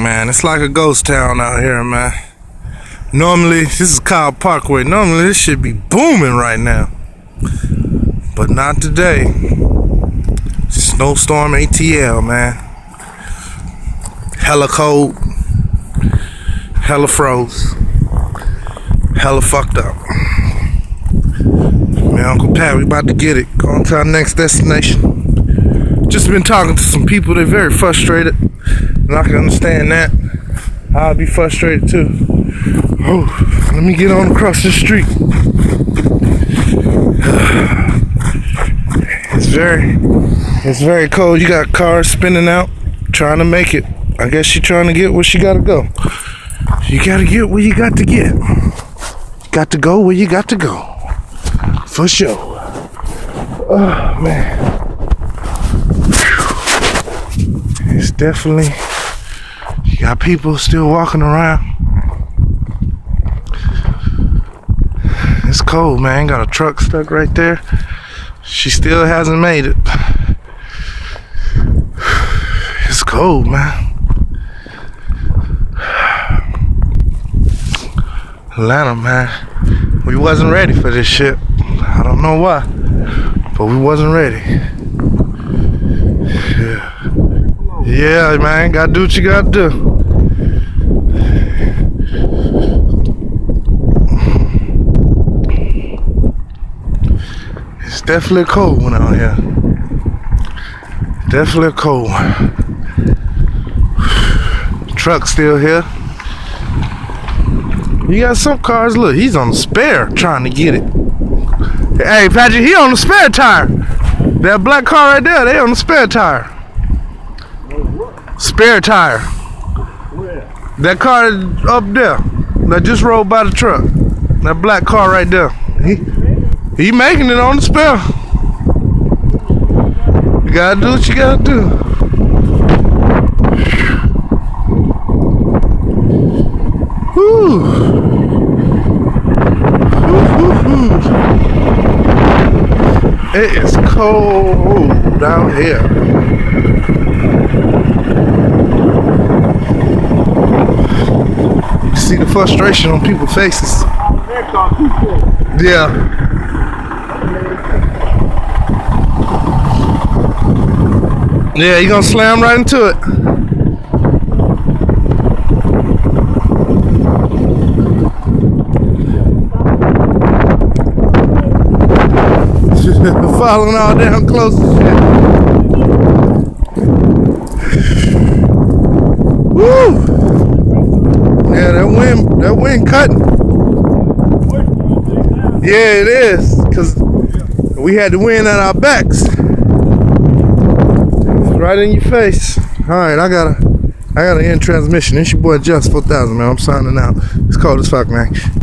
man. It's like a ghost town out here, man. Normally, this is Kyle Parkway. Normally, this should be booming right now. But not today. Snowstorm ATL, man. Hella cold. Hella froze. Hella fucked up. Man, Uncle Pat, we about to get it. Going to our next destination. Just been talking to some people. They're very frustrated. And I can understand that. I'll be frustrated too. Oh, let me get on across the street. It's very cold. You got cars spinning out, trying to make it. I guess she's trying to get where she gotta go. You gotta get where you got to get. Got to go where you got to go. For sure. Oh, man. It's definitely, you got people still walking around. It's cold, man. Got a truck stuck right there. She still hasn't made it. It's cold, man. Atlanta, man. We wasn't ready for this shit. I don't know why, but we wasn't ready. Yeah, man. Gotta do what you gotta do. It's definitely a cold one out here. Definitely a cold one. Truck's still here. You got some cars, look, he's on the spare trying to get it. Hey, Patrick, he on the spare tire. That black car right there, they on the spare tire. Spare tire. Where? That car up there that just rolled by the truck. That black car right there. He making it on the spare. You gotta do what you gotta do. Whew. It is cold down here. You see the frustration on people's faces. Yeah. Yeah, you gonna slam right into it. Following all down close and shit. Woo! Yeah, that wind cutting. Yeah, it is, cause we had the wind at our backs. It's right in your face. All right, I gotta end transmission. It's your boy Just 4000, man. I'm signing out. It's cold as fuck, man.